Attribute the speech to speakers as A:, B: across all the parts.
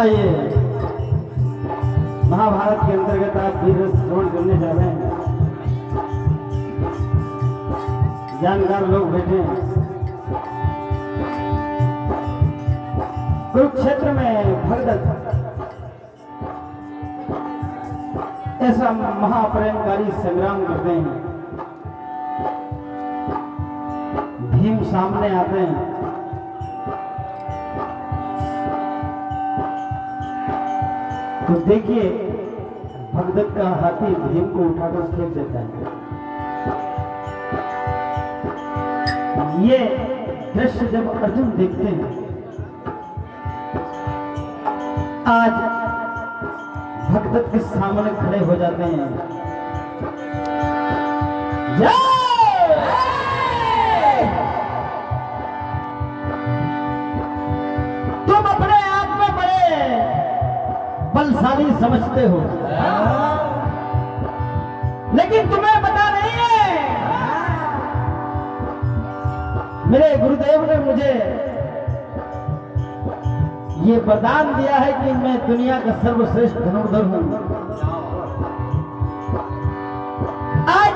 A: आइए, महाभारत के अंतर्गत आप वीर श्रवण करने जा रहे हैं। जानकार लोग बैठे हैं। कुरुक्षेत्र में भगदत्त ऐसा महाप्रेमकारी संग्राम करते हैं। भीम सामने आते हैं। तो देखिए, भगदत्त का हाथी भीम को उठाकर फेंक देता है। ये दृश्य जब अर्जुन देखते हैं, आज भगदत्त के सामने खड़े हो जाते हैं। तुम अपने आप में बड़े बलशाली समझते हो, लेकिन तुम्हें पता नहीं है मेरे गुरुदेव ने मुझे ये वरदान दिया है कि मैं दुनिया का सर्वश्रेष्ठ धनुर्धर हूं। आज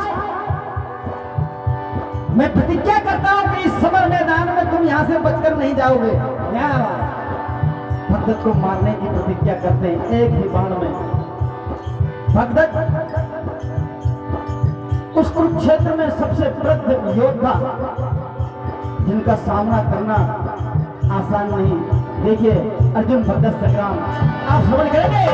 A: मैं प्रतिज्ञा करता हूं कि इस समर मैदान में तुम यहां से बचकर नहीं जाओगे। भगदत्त को मारने की प्रतिज्ञा करते हैं। एक ही बाण में भगदत्त उस कुरुक्षेत्र में सबसे वृद्ध योद्धा, जिनका सामना करना आसान नहीं। देखिए, अर्जुन भगदत्त संग्राम आप श्रवण करेंगे।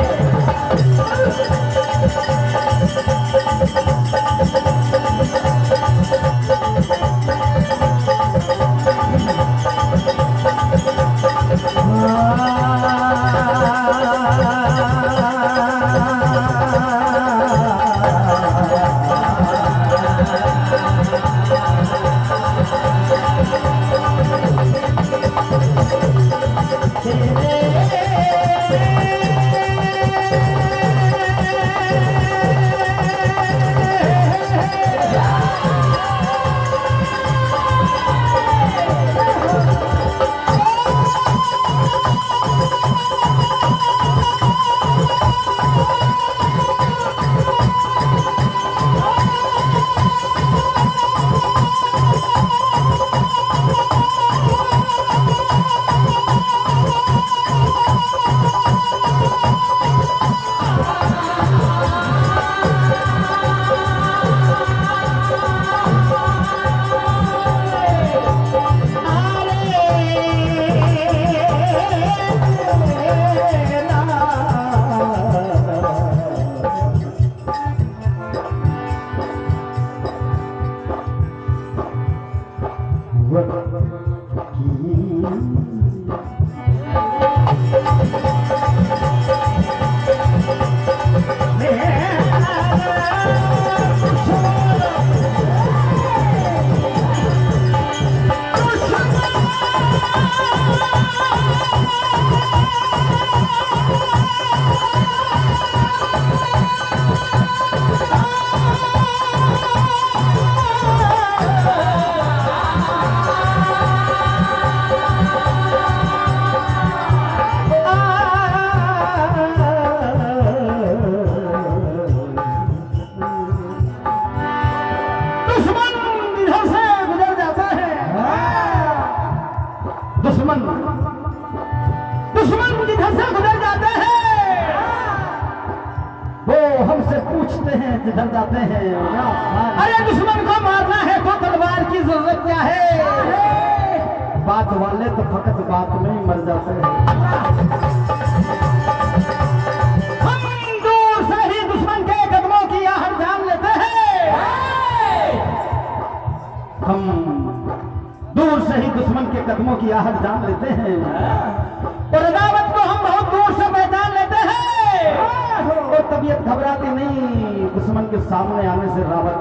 A: दुश्मन जिधर से गुजर जाते हैं वो हमसे पूछते हैं जिधर जाते हैं। अरे दुश्मन को मारना है तो तलवार की जरूरत क्या है? बात वाले तो फकत बात में ही मर जाते हैं। हम दूर से ही दुश्मन के कदमों की आहट जान लेते हैं। हम दूर से ही दुश्मन के कदमों की आहट जान लेते हैं और अदावत को हम बहुत दूर से पहचान लेते हैं और तबीयत घबराती नहीं दुश्मन के सामने आने से रावत।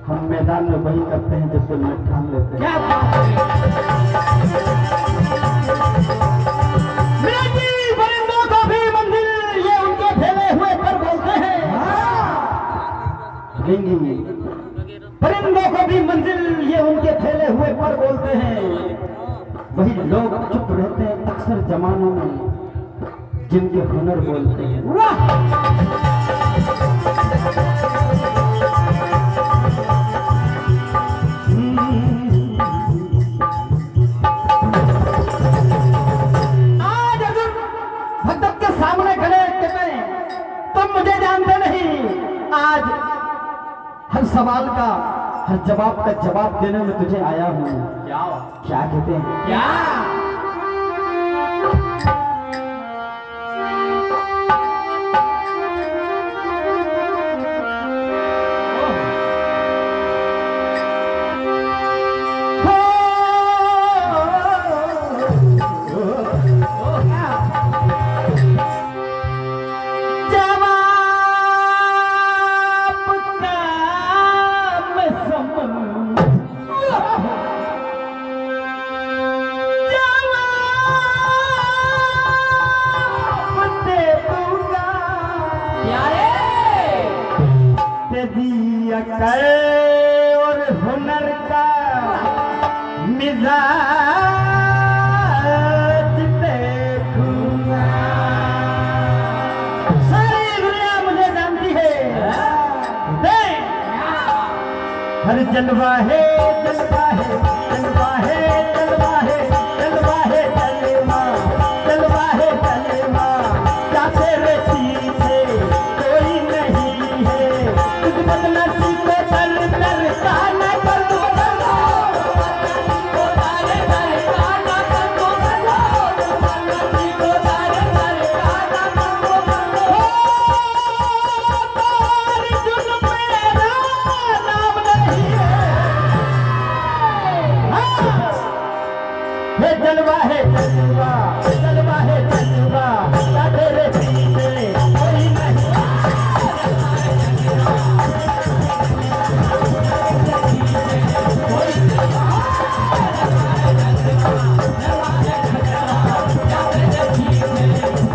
A: हम मैदान में वही करते हैं जब दिल में ठान लेते हैं। क्या बात है। परिंदों को भी मंजिल ये उनके फैले हुए पर बोलते हैं। परिंदों को भी मंजिल ये उनके फैले हुए पर बोलते हैं। वही लोग चुप रहते हैं अक्सर जमानों में जिनके हुनर बोलते हैं। वाह आज अर्जुन भगत के सामने खड़े कहते हैं तुम मुझे जानते नहीं। आज हर सवाल का हर जवाब का जवाब देने में तुझे आया हूं। क्या कहते हैं क्या और हुनर का मिजाज देखूंगा। सारी दुनिया मुझे जानती है। हर जलवा है जलवा है जलवा है जलवा है जलवा है जलवा जलवा है जलवा क्या तेरे पीछे कोई नहीं है। तुझ बदला जलवा है जलवा जलवा है जलवा क्या तेरे पीछे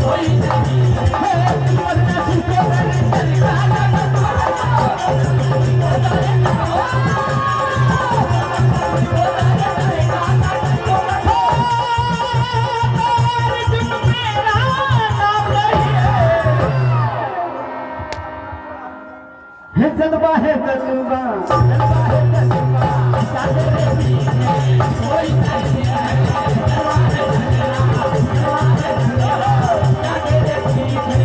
A: कोई नहीं। जलवा है जलवा जलवा है जलवा क्या तेरे पीछे कोई नहीं है। जलवा है जलवा जलवा है जलवा क्या तेरे पीछे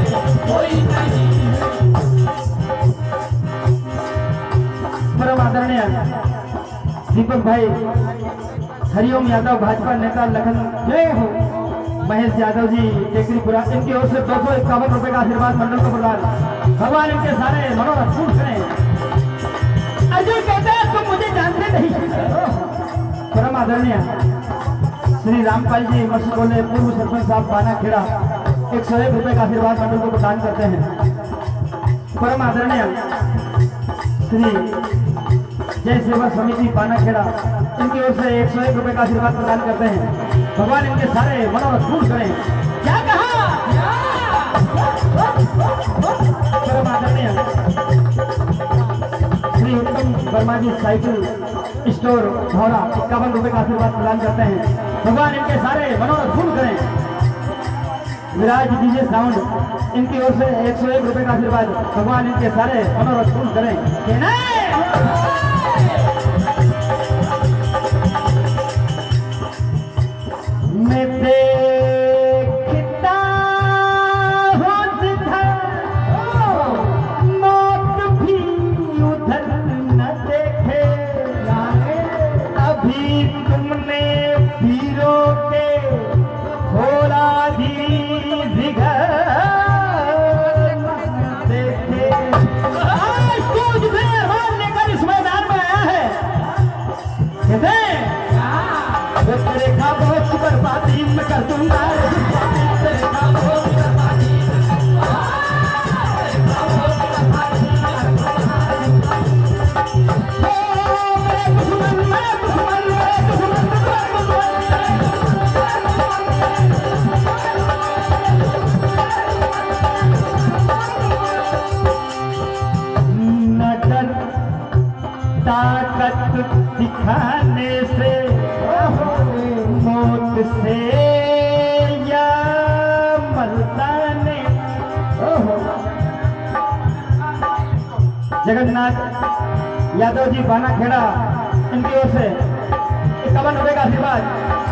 A: कोई नहीं है। परम आदरणीय दीपक भाई हरिओम यादव भाजपा नेता लखन जय हो महेश यादव जी टेकरीपुरा इनकी ओर से 251 रुपए का आशीर्वाद मंडल को प्रदान। भगवान इनके सारे मनोरथ पूर्ण करें। अर्जुन कहते हैं तुम मुझे जानते नहीं। परम आदरणीय श्री रामपाल जी मस्कोले पूर्व सरपंच साहब पानाखेड़ा 101 रुपए का आशीर्वाद मंडल को प्रदान करते हैं। परम आदरणीय श्री जय सेवा समिति पानाखेड़ा इनकी ओर से 101 रुपए का आशीर्वाद प्रदान करते हैं। भगवान इनके सारे मनोरथ पूर्ण करें। क्या कहा परम आदरणीय श्री उत्तम वर्मा जी साइकिल स्टोर धौरा 51 रुपए का आशीर्वाद प्रदान करते हैं। भगवान इनके सारे मनोरथ पूर्ण करें। विराज डीजे साउंड इनकी ओर से 101 रुपए का आशीर्वाद। भगवान इनके सारे मनोरथ पूर्ण करें। मैं देखता हूँ जिधर मौत भी उधर न देखे। अभी तुमने खाबों की बर्बादी मैं कर दूंगा तेरे खाबों की बर्बादी ताकत दिखाने से मौत से या मर्दाने जगन्नाथ यादव जी बाना खेड़ा इनकी ओर से 51 रुपए का आशीर्वाद